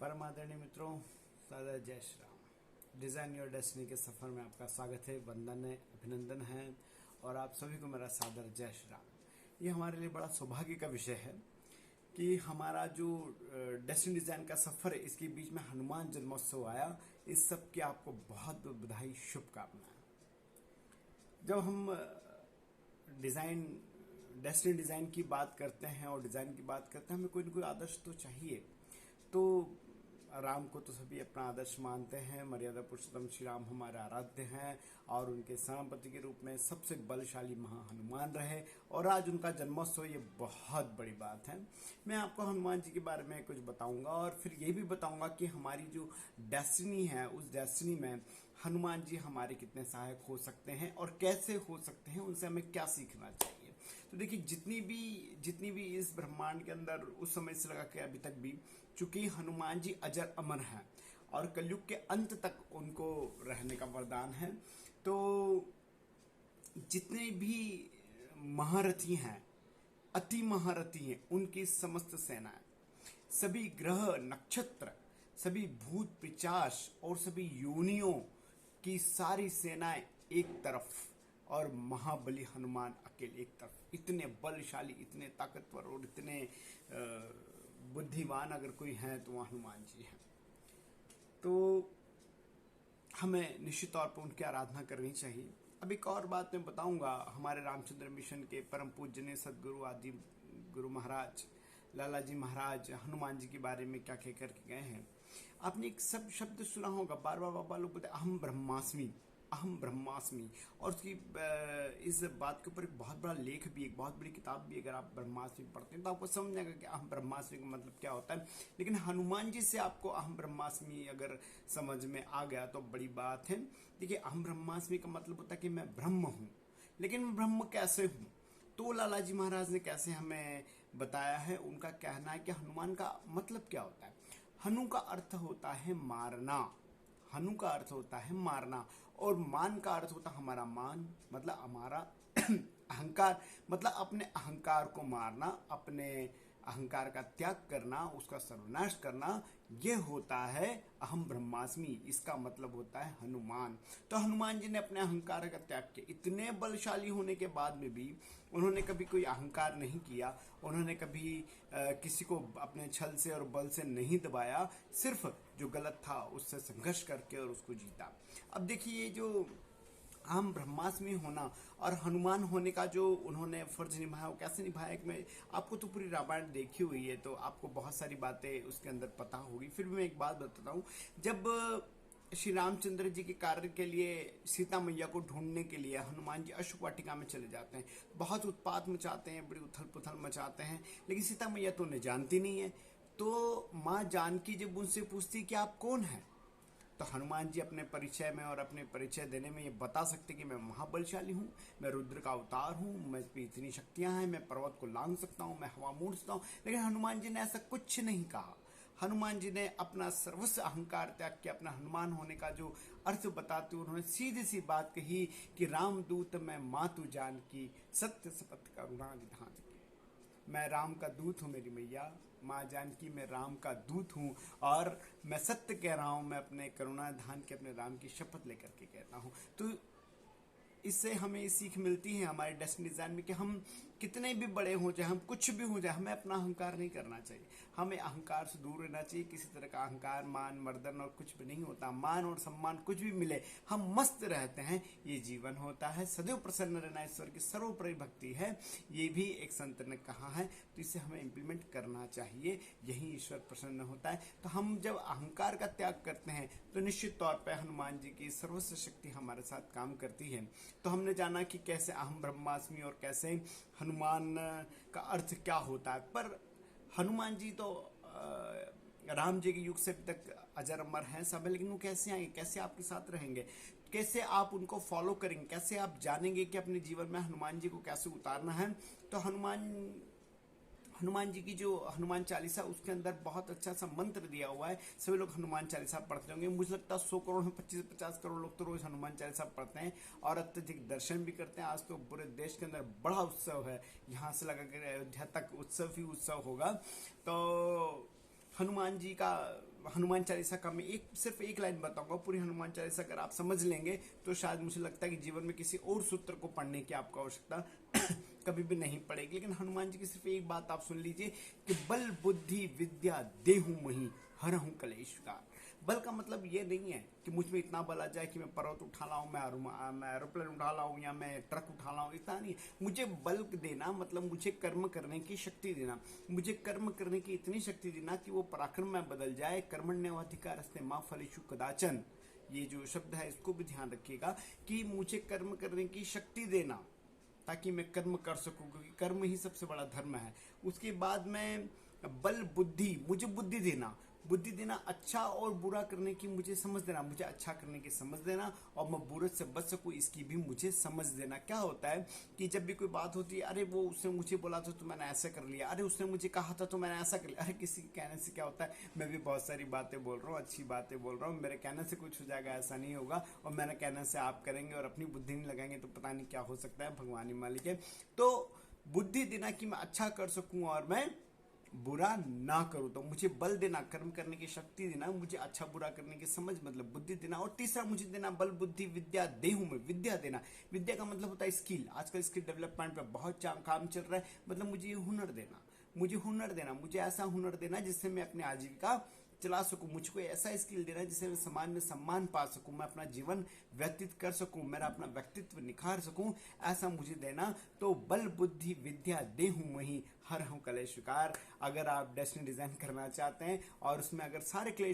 परम आदरणीय मित्रों, सादर जय Shri Ram. Design your destiny के सफ़र में आपका स्वागत है, वंदन है, अभिनंदन है और आप सभी को मेरा सादर जय श्री राम। ये हमारे लिए बड़ा सौभाग्य का विषय है कि हमारा जो डेस्टिनी डिज़ाइन का सफ़र है, इसके बीच में हनुमान जन्मोत्सव आया। इस सब की आपको बहुत बहुत बधाई, शुभकामनाएं। जब हम डिज़ाइन डेस्टिनी डिज़ाइन की बात करते हैं और डिज़ाइन की बात करते हैं, हमें कोई ना कोई आदर्श तो चाहिए। तो राम को तो सभी अपना आदर्श मानते हैं, मर्यादा पुरुषोत्तम श्री राम हमारे आराध्य हैं और उनके सेनापति के रूप में सबसे बलशाली महा हनुमान रहे और आज उनका जन्मोत्सव, ये बहुत बड़ी बात है। मैं आपको हनुमान जी के बारे में कुछ बताऊंगा और फिर ये भी बताऊंगा कि हमारी जो डेस्टिनी है, उस डेस्टिनी में हनुमान जी हमारे कितने सहायक हो सकते हैं और कैसे हो सकते हैं, उनसे हमें क्या सीखना चाहिए। तो देखिए, जितनी भी इस ब्रह्मांड के अंदर उस समय से लगा के अभी तक भी, चूंकि हनुमान जी अजर अमर हैं और कलयुग के अंत तक उनको रहने का वरदान है, तो जितने भी महारथी हैं, अति महारथी हैं, उनकी समस्त सेनाएं, सभी ग्रह नक्षत्र, सभी भूत पिचाश और सभी योनियों की सारी सेनाएं एक तरफ और महाबली हनुमान अकेले एक तरफ। इतने बलशाली, इतने ताकतवर और इतने बुद्धिमान अगर कोई हैं तो वह हनुमान जी हैं। तो हमें निश्चित तौर पर उनकी आराधना करनी चाहिए। अब एक और बात मैं बताऊंगा, हमारे रामचंद्र मिशन के परम पूजनीय सदगुरु आदि गुरु महाराज लाला जी महाराज हनुमान जी के बारे में क्या कह करके गए हैं। आपने एक सब शब्द सुना होगा, बार बार बाबा लोग बोलते अहम ब्रह्मास्मि, अहम ब्रह्मास्मि। और उसकी इस बात के ऊपर एक बहुत बड़ा लेख भी, एक बहुत बड़ी किताब भी, अगर आप ब्रह्मास्मि पढ़ते हैं तो आपको समझ जाएगा कि अहम ब्रह्मास्मि का मतलब क्या होता है। लेकिन हनुमान जी से आपको अहम ब्रह्मास्मि अगर समझ में आ गया तो बड़ी बात है। देखिए, अहम ब्रह्मास्मि का मतलब होता है कि मैं ब्रह्म हूँ, लेकिन मैं ब्रह्म कैसे हूँ, तो लाला जी महाराज ने कैसे हमें बताया है। उनका कहना है कि हनुमान का मतलब क्या होता है। हनु का अर्थ होता है मारना, हनु का अर्थ होता है मारना, और मान का अर्थ होता है हमारा मान, मतलब हमारा अहंकार, मतलब अपने अहंकार को मारना, अपने अहंकार का त्याग करना, उसका सर्वनाश करना, यह होता है अहम ब्रह्मास्मि। इसका मतलब होता है हनुमान। तो हनुमान जी ने अपने अहंकार का त्याग किया। इतने बलशाली होने के बाद में भी उन्होंने कभी कोई अहंकार नहीं किया, उन्होंने कभी किसी को अपने छल से और बल से नहीं दबाया, सिर्फ जो गलत था उससे संघर्ष करके और उसको जीता। अब देखिए, ये जो अहम ब्रह्मास्मि होना और हनुमान होने का जो उन्होंने फर्ज निभाया, वो कैसे निभाया कि मैं आपको तो पूरी रामायण देखी हुई है तो आपको बहुत सारी बातें उसके अंदर पता होगी। फिर भी मैं एक बात बताता हूँ। जब श्री रामचंद्र जी के कार्य के लिए सीता मैया को ढूंढने के लिए हनुमान जी अशोक वाटिका में चले जाते हैं, बहुत उत्पात मचाते हैं, बड़ी उथल पुथल मचाते हैं, लेकिन सीता मैया तो उन्हें जानती नहीं है। तो माँ जानकी जब उनसे पूछती कि आप कौन हैं, तो हनुमान जी अपने परिचय में और अपने परिचय देने में ये बता सकते कि मैं महाबलशाली हूँ, मैं रुद्र का अवतार हूँ, मैं पे इतनी शक्तियाँ हैं, मैं पर्वत को लांघ सकता हूँ, मैं हवा मोड़ सकता हूँ। लेकिन हनुमान जी ने ऐसा कुछ नहीं कहा। हनुमान जी ने अपना सर्वस्व अहंकार त्याग किया। अपना हनुमान होने का जो अर्थ बताते हुए उन्होंने सीधी सी बात कही कि रामदूत मैं मातु जानकी, सत्य शपथ करुणा निधान की। मैं राम का दूत हूँ मेरी मैया, माँ जानकी मैं राम का दूत हूँ और मैं सत्य कह रहा हूँ, मैं अपने करुणा धान के अपने राम की शपथ लेकर के कहता हूँ। तो इससे हमें सीख मिलती है हमारे डेस्टिनी डिजाइन में कि हम कितने भी बड़े हो जाए, हम कुछ भी हो जाए, हमें अपना अहंकार नहीं करना चाहिए। हमें अहंकार से दूर रहना चाहिए। किसी तरह का अहंकार, मान मर्दन और कुछ भी नहीं होता। मान और सम्मान कुछ भी मिले, हम मस्त रहते हैं, ये जीवन होता है। सदैव प्रसन्न रहना ईश्वर की सर्वोपरि भक्ति है, ये भी एक संत ने कहा है। तो इसे हमें इम्प्लीमेंट करना चाहिए, यही ईश्वर प्रसन्न होता है। तो हम जब अहंकार का त्याग करते हैं तो निश्चित तौर पर हनुमान जी की सर्वस्व शक्ति हमारे साथ काम करती है। तो हमने जाना कि कैसे अहम ब्रह्मास्मि और कैसे हनुमान का अर्थ क्या होता है। पर हनुमान जी तो राम जी के युग से अभी तक अजर अमर हैं सब है, लेकिन वो कैसे आएंगे, कैसे आपके साथ रहेंगे, कैसे आप उनको फॉलो करेंगे, कैसे आप जानेंगे कि अपने जीवन में हनुमान जी को कैसे उतारना है। तो हनुमान जी की जो हनुमान चालीसा, उसके अंदर बहुत अच्छा सा मंत्र दिया हुआ है। सभी लोग हनुमान चालीसा पढ़ते होंगे। मुझे लगता है 100 करोड़ में 25-50 करोड़ लोग तो रोज हनुमान चालीसा पढ़ते हैं और अत्यधिक दर्शन भी करते हैं। आज तो पूरे देश के अंदर बड़ा उत्सव है, यहाँ से लगा कर अयोध्या तक उत्सव ही उत्सव होगा। तो हनुमान जी का हनुमान चालीसा का मैं सिर्फ एक लाइन बताऊंगा। पूरी हनुमान चालीसा अगर आप समझ लेंगे तो शायद मुझे लगता है कि जीवन में किसी और सूत्र को पढ़ने की आपको आवश्यकता कभी भी नहीं पड़ेगी। लेकिन हनुमान जी की सिर्फ एक बात आप सुन लीजिए कि बल बुद्धि विद्या देहु मही हरहु कलेश विकार। बल का मतलब ये नहीं है कि मुझ में इतना बल आ जाए कि मैं पर्वत उठा लाऊं, मैं एरोप्लेन उठा लाऊं या मैं ट्रक उठा लाऊं, इतना नहीं। मुझे बल देना मतलब मुझे कर्म करने की शक्ति देना, मुझे कर्म करने की इतनी शक्ति देना कि वो पराक्रम में बदल जाए। कर्मण्येवाधिकारस्ते मा फलेषु कदाचन, ये जो शब्द है इसको भी ध्यान रखिएगा कि मुझे कर्म करने की शक्ति देना ताकि मैं कर्म कर सकूं, क्योंकि कर्म ही सबसे बड़ा धर्म है। उसके बाद में बल बुद्धि, मुझे बुद्धि देना, बुद्धि देना अच्छा और बुरा करने की मुझे समझ देना, मुझे अच्छा करने की समझ देना और मैं बुरे से बच सकूं इसकी भी मुझे समझ देना। क्या होता है कि जब भी कोई बात होती है, अरे वो उसने मुझे बोला था तो मैंने ऐसा कर लिया, अरे उसने मुझे कहा था तो मैंने ऐसा कर लिया। अरे किसी के कहने से क्या होता है, मैं भी बहुत सारी बातें बोल रहा हूँ, अच्छी बातें बोल रहा हूँ, मेरे कहने से कुछ हो जाएगा ऐसा नहीं होगा, और मेरे कहने से आप करेंगे और अपनी बुद्धि नहीं लगाएंगे तो पता नहीं क्या हो सकता है, भगवान ही मालिक है। तो बुद्धि देना कि मैं अच्छा कर सकूं और मैं बुरा ना करूं, तो मुझे बल देना, कर्म करने की शक्ति देना, मुझे अच्छा बुरा करने की समझ मतलब बुद्धि देना। और तीसरा मुझे देना बल बुद्धि विद्या देहु में, विद्या देना। विद्या का मतलब होता है स्किल। आजकल स्किल डेवलपमेंट पे बहुत काम चल रहा है, मतलब मुझे ये हुनर देना, मुझे हुनर देना, मुझे ऐसा हुनर देना जिससे मैं अपनी आजीविका चला सकूं। मुझको ऐसा स्किल देना जिससे मैं समाज में सम्मान पा सकूं, मैं अपना जीवन व्यतीत कर सकूं, मेरा अपना व्यक्तित्व निखार सकूं, ऐसा मुझे देना। तो बल बुद्धि विद्या देहु मही हरहु कलेश विकार। अगर आप डेस्टिनी डिजाइन करना चाहते हैं और उसमें अगर सारे क्लेश